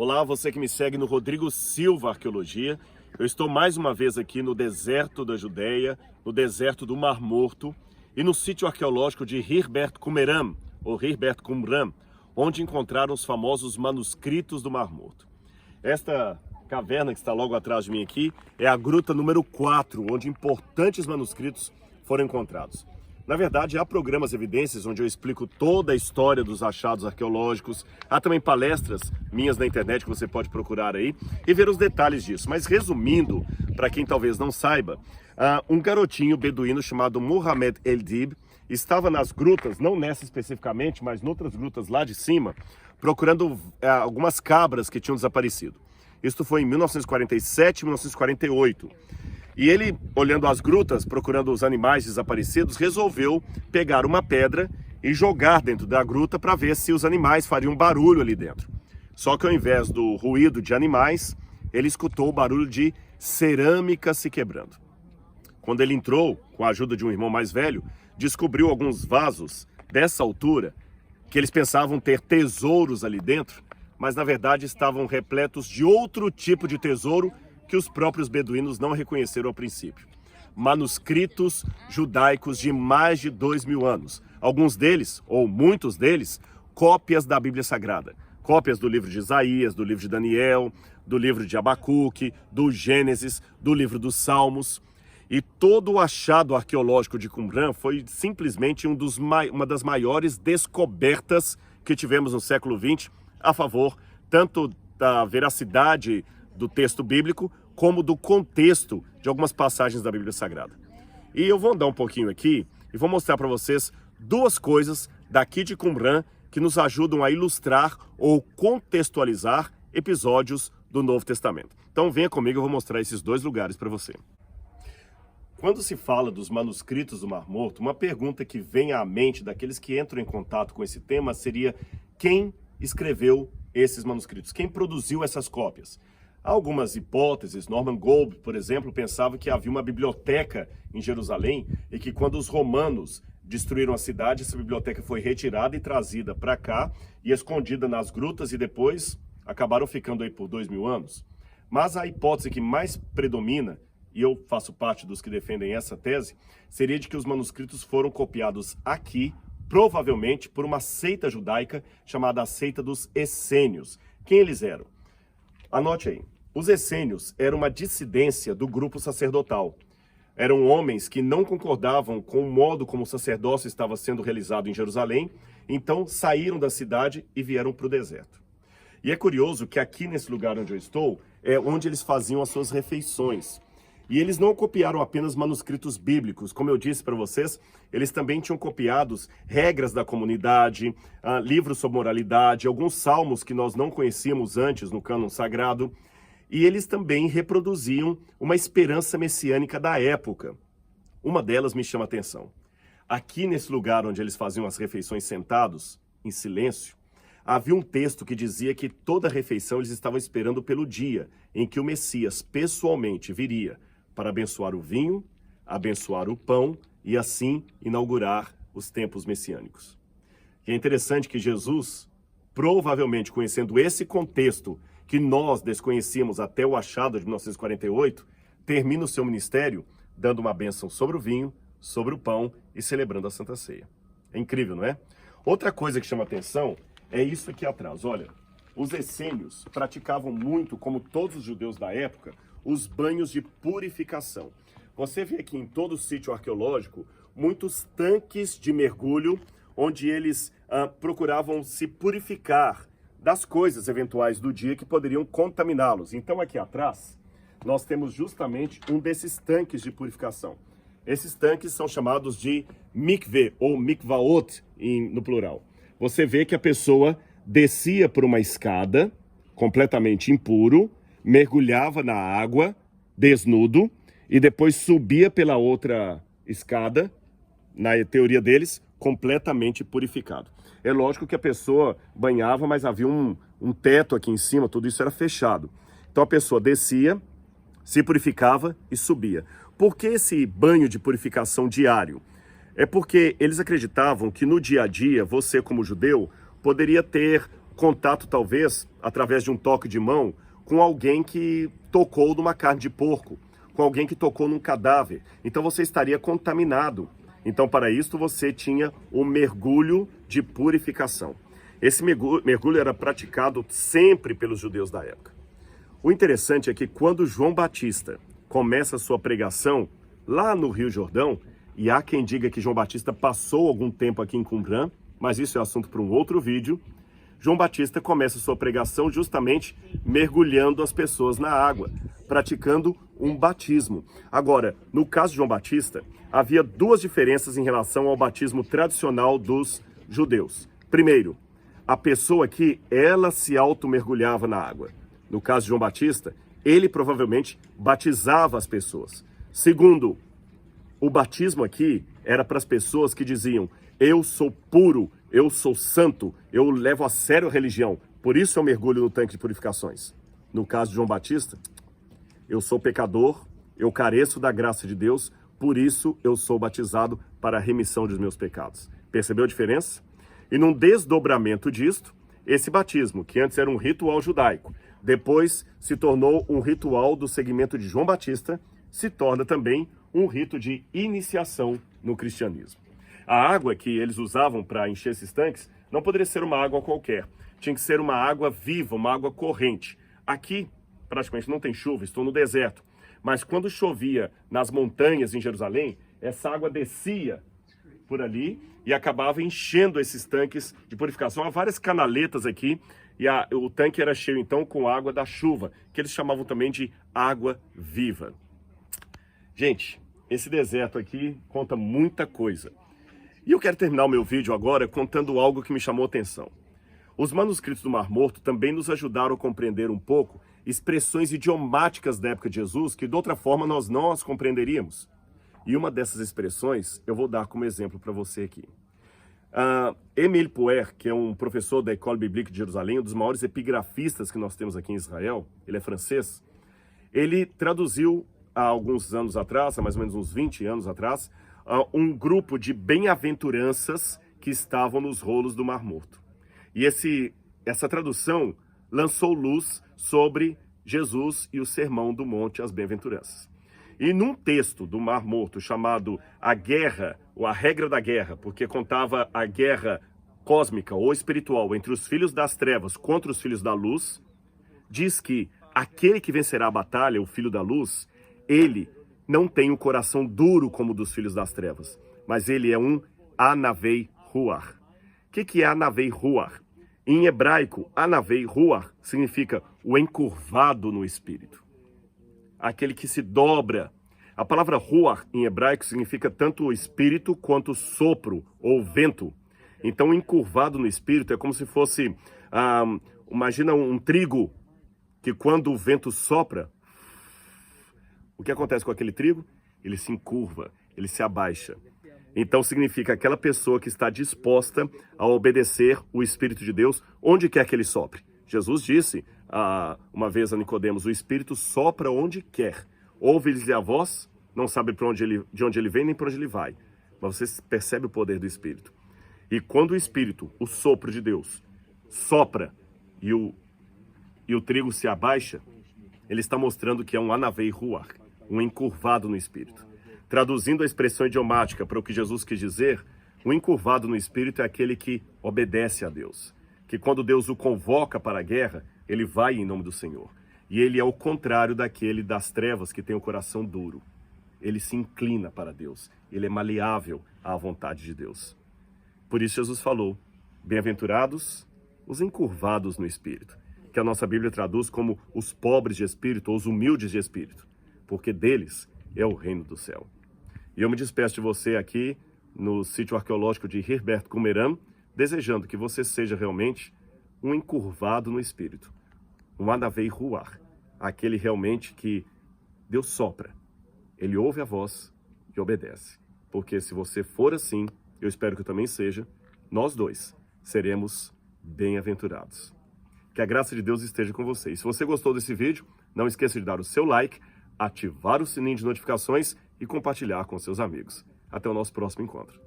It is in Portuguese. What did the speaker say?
Olá, você que me segue no Rodrigo Silva Arqueologia. Eu estou mais uma vez aqui no deserto da Judéia, no deserto do Mar Morto e no sítio arqueológico de Khirbet Qumran, ou Khirbet Qumran, onde encontraram os famosos manuscritos do Mar Morto. Esta caverna que está logo atrás de mim aqui é a gruta número 4, onde importantes manuscritos foram encontrados. Na verdade, há programas Evidências onde eu explico toda a história dos achados arqueológicos. Há também palestras minhas na internet que você pode procurar aí e ver os detalhes disso. Mas resumindo, para quem talvez não saiba, um garotinho beduíno chamado Mohamed El-Dib estava nas grutas, não nessa especificamente, mas em outras grutas lá de cima, procurando algumas cabras que tinham desaparecido. Isto foi em 1947 e 1948. E ele, olhando as grutas, procurando os animais desaparecidos, resolveu pegar uma pedra e jogar dentro da gruta para ver se os animais fariam barulho ali dentro. Só que ao invés do ruído de animais, ele escutou o barulho de cerâmica se quebrando. Quando ele entrou, com a ajuda de um irmão mais velho, descobriu alguns vasos dessa altura, que eles pensavam ter tesouros ali dentro, mas na verdade estavam repletos de outro tipo de tesouro que os próprios beduínos não reconheceram ao princípio. Manuscritos judaicos de mais de 2.000 anos. Alguns deles, ou muitos deles, cópias da Bíblia Sagrada. Cópias do livro de Isaías, do livro de Daniel, do livro de Abacuque, do Gênesis, do livro dos Salmos. E todo o achado arqueológico de Qumran foi simplesmente uma das maiores descobertas que tivemos no século XX a favor tanto da veracidade do texto bíblico, como do contexto de algumas passagens da Bíblia Sagrada. E eu vou andar um pouquinho aqui e vou mostrar para vocês duas coisas daqui de Qumran que nos ajudam a ilustrar ou contextualizar episódios do Novo Testamento. Então venha comigo, eu vou mostrar esses dois lugares para você. Quando se fala dos manuscritos do Mar Morto, uma pergunta que vem à mente daqueles que entram em contato com esse tema seria: quem escreveu esses manuscritos? Quem produziu essas cópias? Há algumas hipóteses. Norman Gould, por exemplo, pensava que havia uma biblioteca em Jerusalém e que quando os romanos destruíram a cidade, essa biblioteca foi retirada e trazida para cá e escondida nas grutas e depois acabaram ficando aí por 2.000 anos. Mas a hipótese que mais predomina, e eu faço parte dos que defendem essa tese, seria de que os manuscritos foram copiados aqui, provavelmente por uma seita judaica chamada a seita dos essênios. Quem eles eram? Anote aí. Os essênios eram uma dissidência do grupo sacerdotal. Eram homens que não concordavam com o modo como o sacerdócio estava sendo realizado em Jerusalém, então saíram da cidade e vieram para o deserto. E é curioso que aqui nesse lugar onde eu estou, é onde eles faziam as suas refeições. E eles não copiaram apenas manuscritos bíblicos, como eu disse para vocês, eles também tinham copiados regras da comunidade, livros sobre moralidade, alguns salmos que nós não conhecíamos antes no cânon sagrado, e eles também reproduziam uma esperança messiânica da época. Uma delas me chama a atenção. Aqui nesse lugar onde eles faziam as refeições sentados, em silêncio, havia um texto que dizia que toda refeição eles estavam esperando pelo dia em que o Messias pessoalmente viria para abençoar o vinho, abençoar o pão e assim inaugurar os tempos messiânicos. E é interessante que Jesus, provavelmente conhecendo esse contexto que nós desconhecíamos até o achado de 1948, termina o seu ministério dando uma bênção sobre o vinho, sobre o pão e celebrando a Santa Ceia. É incrível, não é? Outra coisa que chama atenção é isso aqui atrás. Olha, os essênios praticavam muito, como todos os judeus da época, os banhos de purificação. Você vê aqui em todo o sítio arqueológico muitos tanques de mergulho onde eles procuravam se purificar das coisas eventuais do dia que poderiam contaminá-los. Então aqui atrás nós temos justamente um desses tanques de purificação. Esses tanques são chamados de mikveh ou mikvaot no plural. Você vê que a pessoa descia por uma escada completamente impuro, mergulhava na água, desnudo, e depois subia pela outra escada, na teoria deles, completamente purificado. É lógico que a pessoa banhava, mas havia um teto aqui em cima, tudo isso era fechado. Então a pessoa descia, se purificava e subia. Por que esse banho de purificação diário? É porque eles acreditavam que no dia a dia, você como judeu, poderia ter contato talvez através de um toque de mão com alguém que tocou numa carne de porco, com alguém que tocou num cadáver. Então você estaria contaminado. Então para isso você tinha o mergulho de purificação. Esse mergulho era praticado sempre pelos judeus da época. O interessante é que quando João Batista começa a sua pregação lá no Rio Jordão, e há quem diga que João Batista passou algum tempo aqui em Qumran, mas isso é assunto para um outro vídeo, João Batista começa a sua pregação justamente mergulhando as pessoas na água, praticando um batismo. Agora, no caso de João Batista, havia duas diferenças em relação ao batismo tradicional dos judeus. Primeiro, a pessoa aqui, ela se auto-mergulhava na água. No caso de João Batista, ele provavelmente batizava as pessoas. Segundo, o batismo aqui era para as pessoas que diziam: eu sou puro, eu sou santo, eu levo a sério a religião, por isso eu mergulho no tanque de purificações. No caso de João Batista, eu sou pecador, eu careço da graça de Deus, por isso eu sou batizado para a remissão dos meus pecados. Percebeu a diferença? E num desdobramento disto, esse batismo, que antes era um ritual judaico, depois se tornou um ritual do segmento de João Batista, se torna também um rito de iniciação no cristianismo. A água que eles usavam para encher esses tanques não poderia ser uma água qualquer. Tinha que ser uma água viva, uma água corrente. Aqui, praticamente não tem chuva, estou no deserto. Mas quando chovia nas montanhas em Jerusalém, essa água descia por ali e acabava enchendo esses tanques de purificação. Há várias canaletas aqui e o tanque era cheio então com água da chuva, que eles chamavam também de água viva. Gente, esse deserto aqui conta muita coisa. E eu quero terminar o meu vídeo agora contando algo que me chamou a atenção. Os manuscritos do Mar Morto também nos ajudaram a compreender um pouco expressões idiomáticas da época de Jesus que de outra forma nós não as compreenderíamos. E uma dessas expressões eu vou dar como exemplo para você aqui. Émile Pouer, que é um professor da École Biblique de Jerusalém, um dos maiores epigrafistas que nós temos aqui em Israel, ele é francês, ele traduziu há alguns anos atrás, há mais ou menos uns 20 anos atrás, um grupo de bem-aventuranças que estavam nos rolos do Mar Morto. E essa tradução lançou luz sobre Jesus e o Sermão do Monte, as Bem-aventuranças. E num texto do Mar Morto chamado A Guerra, ou A Regra da Guerra, porque contava a guerra cósmica ou espiritual entre os filhos das trevas contra os filhos da luz, diz que aquele que vencerá a batalha, o filho da luz, ele não tem um coração duro como o dos filhos das trevas, mas ele é um Anavei Ruach. O que é Anavei Ruach? Em hebraico, Anavei Ruach significa o encurvado no espírito. Aquele que se dobra. A palavra Ruach em hebraico significa tanto o espírito quanto o sopro ou vento. Então, encurvado no espírito é como se fosse, imagina um trigo que quando o vento sopra, o que acontece com aquele trigo? Ele se encurva, ele se abaixa. Então significa aquela pessoa que está disposta a obedecer o Espírito de Deus onde quer que ele sopre. Jesus disse uma vez a Nicodemos: o Espírito sopra onde quer. Ouve-lhes a voz, não sabe de onde ele vem nem para onde ele vai. Mas você percebe o poder do Espírito. E quando o Espírito, o sopro de Deus, sopra e o trigo se abaixa, ele está mostrando que é um Anavei Ruach, um encurvado no Espírito. Traduzindo a expressão idiomática para o que Jesus quis dizer, o encurvado no Espírito é aquele que obedece a Deus. Que quando Deus o convoca para a guerra, ele vai em nome do Senhor. E ele é o contrário daquele das trevas que tem o coração duro. Ele se inclina para Deus. Ele é maleável à vontade de Deus. Por isso Jesus falou: bem-aventurados os encurvados no Espírito, que a nossa Bíblia traduz como os pobres de espírito ou os humildes de espírito, porque deles é o reino do céu. E eu me despeço de você aqui no sítio arqueológico de Herbert Qumran, desejando que você seja realmente um encurvado no espírito, um Anavei Ruach, aquele realmente que Deus sopra, ele ouve a voz e obedece. Porque se você for assim, eu espero que eu também seja, nós dois seremos bem-aventurados. Que a graça de Deus esteja com vocês. Se você gostou desse vídeo, não esqueça de dar o seu like, ativar o sininho de notificações e compartilhar com seus amigos. Até o nosso próximo encontro.